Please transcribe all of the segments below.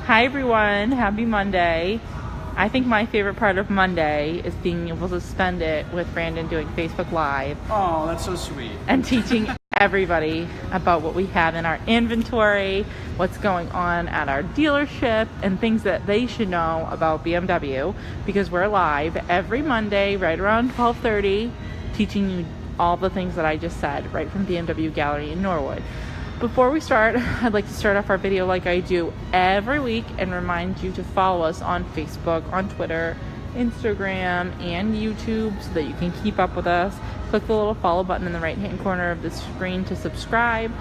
Hi everyone, happy Monday. I think my favorite part of Monday is being able to spend it with Brandon doing Facebook Live. Oh, that's so sweet. And teaching everybody about what we have in our inventory, what's going on at our dealership, and things that they should know about BMW, because we're live every Monday right around 12:30 teaching you all the things that I just said right from BMW Gallery in Norwood. Before we start, I'd like to start off our video like I do every week and remind you to follow us on Facebook, on Twitter, Instagram, and YouTube so that you can keep up with us. Click the little follow button in the right hand corner of the screen to subscribe,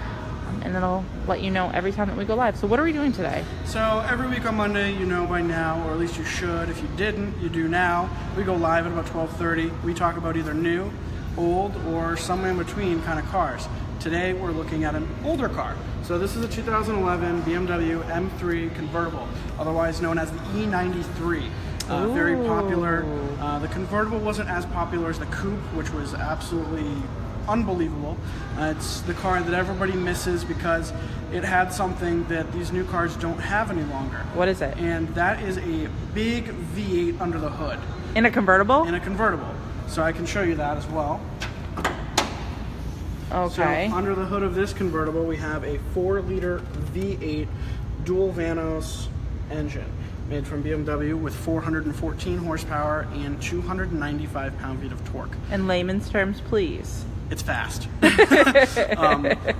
and it'll let you know every time that we go live. So what are we doing today? So every week on Monday, you know by now, or at least you should. If you didn't, you do now. We go live at about 12:30. We talk about either new, old, or somewhere in between kind of cars. Today we're looking at an older car. So this is a 2011 BMW M3 Convertible, otherwise known as the E93. Very popular. The Convertible wasn't as popular as the Coupe, which was absolutely unbelievable. It's the car that everybody misses because it had something that these new cars don't have any longer. What is it? And that is a big V8 under the hood. In a convertible? In a convertible. So I can show you that as well. Okay. So under the hood of this convertible, we have a 4-liter V8 dual Vanos engine made from BMW with 414 horsepower and 295 pound-feet of torque. In layman's terms, please. It's fast.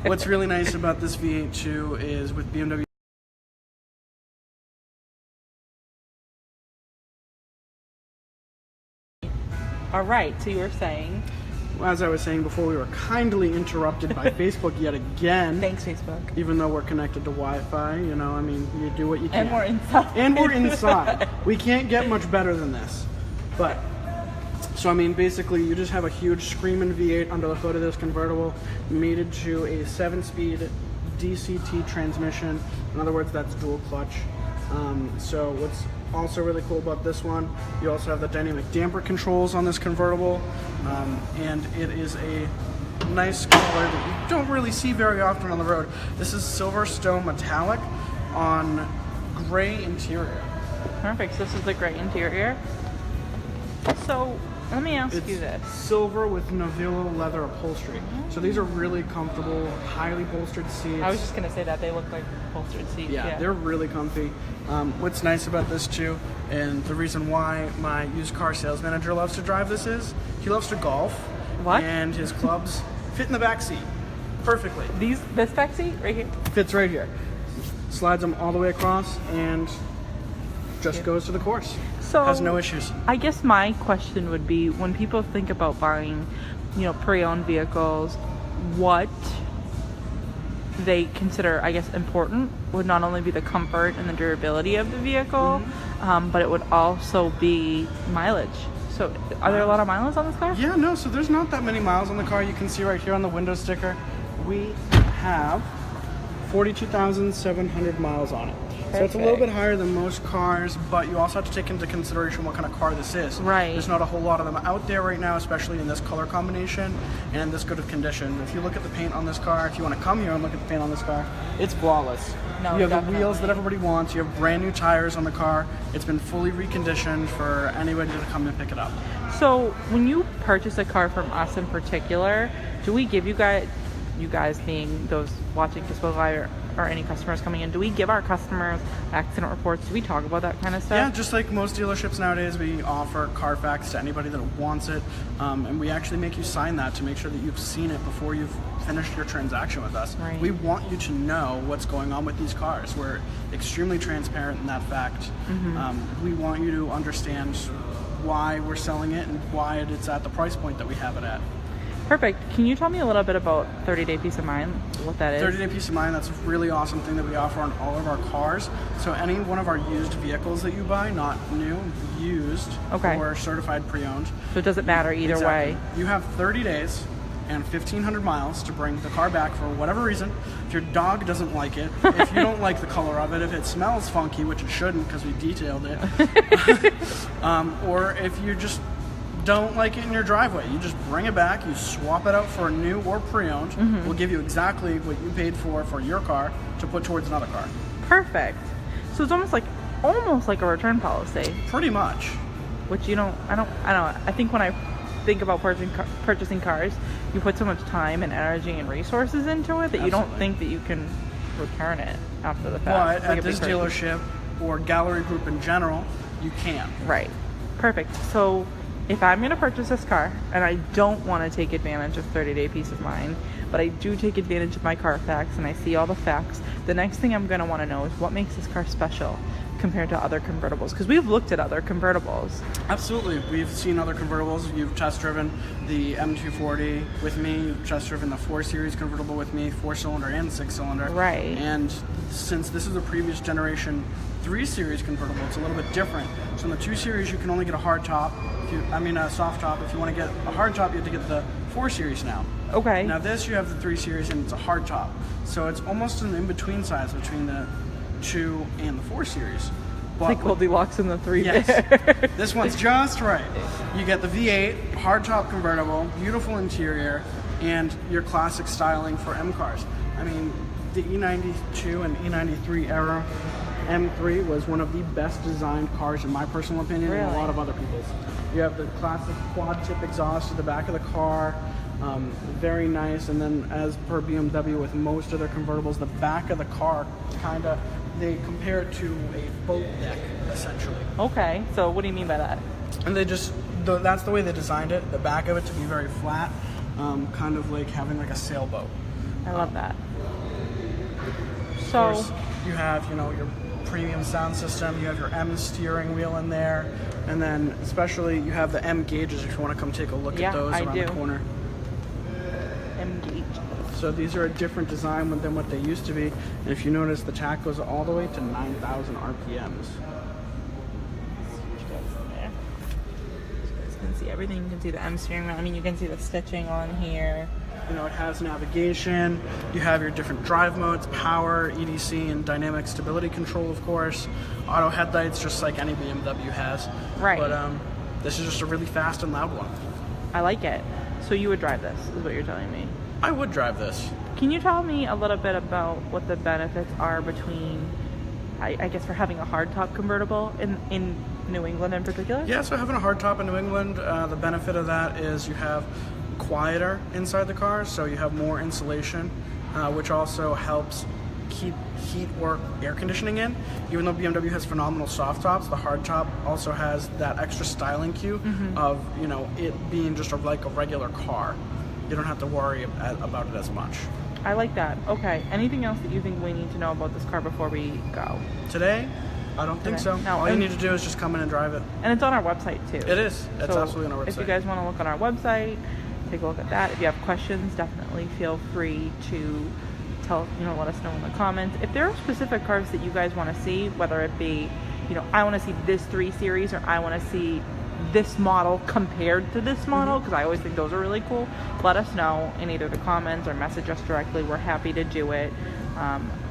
What's really nice about this V8 too is with BMW. All right, so you were saying? As I was saying before, we were kindly interrupted by Facebook yet again. Thanks, Facebook. Even though we're connected to Wi-Fi, you know, I mean, you do what you can. And we're inside. And we're inside. We can't get much better than this. But, so I mean, basically, you just have a huge screaming V8 under the hood of this convertible, mated to a 7-speed DCT transmission. In other words, that's dual clutch. So what's also really cool about this one, you also have the dynamic damper controls on this convertible, and it is a nice color that you don't really see very often on the road. This is Silverstone metallic on gray interior. Perfect. So this is the gray interior. So let me ask you this. Silver with Novillo leather upholstery. So these are really comfortable, highly bolstered seats. I was just going to say that. They look like bolstered seats. Yeah, they're really comfy. What's nice about this too, and the reason why my used car sales manager loves to drive this is, he loves to golf. What? And his clubs fit in the back seat perfectly. This back seat right here? Fits right here. Slides them all the way across and just goes to the course. So has no issues. I guess my question would be, when people think about buying, pre-owned vehicles, what they consider, I guess, important would not only be the comfort and the durability of the vehicle, but it would also be mileage. So are there a lot of miles on this car? Yeah, no, so there's not that many miles on the car. You can see right here on the window sticker, we have 42,700 miles on it. So it's a little bit higher than most cars, but you also have to take into consideration what kind of car this is. Right. There's not a whole lot of them out there right now, especially in this color combination and in this good of condition. If you look at the paint on this car, if you want to come here and look at the paint on this car, it's flawless. No, you have the wheels that everybody wants. You have brand new tires on the car. It's been fully reconditioned for anybody to come and pick it up. So when you purchase a car from us in particular, do we give you guys being those watching Facebook Live or any customers coming in, do we give our customers accident reports? Do we talk about that kind of stuff? Yeah, just like most dealerships nowadays, we offer Carfax to anybody that wants it, and we actually make you sign that to make sure that you've seen it before you've finished your transaction with us. Right. We want you to know what's going on with these cars. We're extremely transparent in that fact. We want you to understand why we're selling it and why it's at the price point that we have it at. Perfect. Can you tell me a little bit about 30-day peace of mind, what that is? 30-day peace of mind, that's a really awesome thing that we offer on all of our cars. So any one of our used vehicles that you buy, not new, used, or certified pre-owned. So it doesn't matter either way. You have 30 days and 1,500 miles to bring the car back for whatever reason. If your dog doesn't like it, if you don't like the color of it, if it smells funky, which it shouldn't because we detailed it, or if you just don't like it in your driveway, you just bring it back, you swap it out for a new or pre-owned. We'll give you exactly what you paid for your car to put towards another car. Perfect. So it's almost like a return policy. Pretty much. Which you don't, I don't, I think when I think about purchasing cars, you put so much time and energy and resources into it that you don't think that you can return it after the fact. But at this dealership or gallery group in general, you can. Right. Perfect. So if I'm going to purchase this car and I don't want to take advantage of 30-day peace of mind, but I do take advantage of my Carfax and I see all the facts, the next thing I'm going to want to know is what makes this car special compared to other convertibles, because we've looked at other convertibles. Absolutely. We've seen other convertibles. You've test driven the M240 with me. You've test driven the 4 Series convertible with me, 4-cylinder and 6-cylinder. Right. And since this is a previous generation 3 Series convertible, it's a little bit different. So in the 2 Series, you can only get a hard top. A soft top. If you want to get a hard top, you have to get the 4 Series now. Okay. Now this, you have the 3 Series and it's a hard top. So it's almost an in-between size between the 2 and the 4 Series. But like Goldilocks in the 3 yes, bears. This one's just right. You get the V8 hardtop convertible, beautiful interior, and your classic styling for M cars. I mean, the E92 and E93 era M3 was one of the best designed cars in my personal opinion, and a lot of other people's. You have the classic quad tip exhaust to the back of the car. Very nice, and then as per BMW with most of their convertibles, the back of the car they compare it to a boat deck essentially. Okay, so what do you mean by that? And that's the way they designed it, the back of it to be very flat, kind of like having like a sailboat. I love that. So of course, you have your premium sound system, you have your M steering wheel in there, and then especially you have the M gauges if you want to come take a look at those around the corner. M gauge. So these are a different design than what they used to be. And if you notice, the tach goes all the way to 9,000 RPMs. You guys can see everything. You can see the M steering wheel. I mean, you can see the stitching on here. It has navigation. You have your different drive modes, power, EDC, and dynamic stability control, of course. Auto headlights, just like any BMW has. Right. But this is just a really fast and loud one. I like it. So you would drive this, is what you're telling me? I would drive this. Can you tell me a little bit about what the benefits are between, I guess, for having a hardtop convertible in New England in particular? Yeah, so having a hardtop in New England, the benefit of that is you have quieter inside the car, so you have more insulation, which also helps keep heat or air conditioning in. Even though BMW has phenomenal soft tops, the hardtop also has that extra styling cue of it being just like a regular car. You don't have to worry about it as much. I like that. Okay. Anything else that you think we need to know about this car before we go? Today? I don't think so. No. All you need to do is just come in and drive it. And it's on our website too. It is. It's absolutely on our website. If you guys want to look on our website, take a look at that. If you have questions, definitely feel free to let us know in the comments. If there are specific cars that you guys want to see, whether it be, I want to see this 3 Series or I want to see this model compared to this model, because I always think those are really cool, let us know in either the comments or message us directly. We're happy to do it.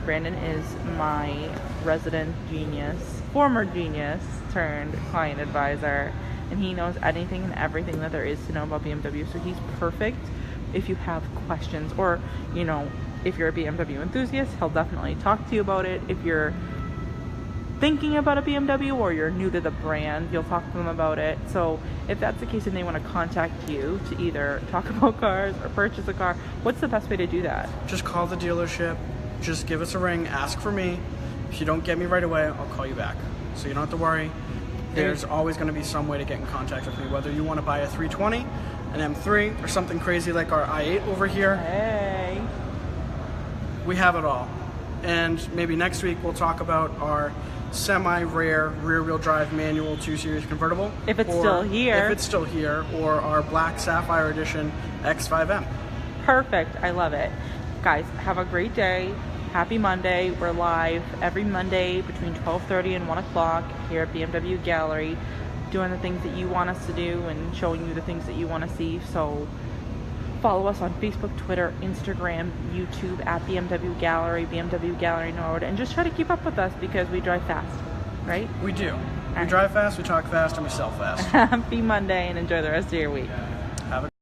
Brandon is my resident genius, former genius turned client advisor, and he knows anything and everything that there is to know about BMW, so he's perfect if you have questions, or if you're a BMW enthusiast, he'll definitely talk to you about it. If you're thinking about a BMW or you're new to the brand, you'll talk to them about it. So if that's the case and they want to contact you to either talk about cars or purchase a car, what's the best way to do that? Just call the dealership, just give us a ring, ask for me. If you don't get me right away, I'll call you back. So you don't have to worry. There's always going to be some way to get in contact with me, whether you want to buy a 320, an M3, or something crazy like our i8 over here. Hey. We have it all. And maybe next week we'll talk about our semi-rare rear-wheel drive manual 2 Series convertible. If it's still here. If it's still here, or our Black Sapphire Edition X5M. Perfect. I love it. Guys, have a great day. Happy Monday. We're live every Monday between 12:30 and 1 o'clock here at BMW Gallery, doing the things that you want us to do and showing you the things that you want to see. So follow us on Facebook, Twitter, Instagram, YouTube at BMW Gallery, BMW Gallery Norwood, and just try to keep up with us because we drive fast, right? We do. We drive fast, we talk fast, and we sell fast. Happy Monday and enjoy the rest of your week. Have a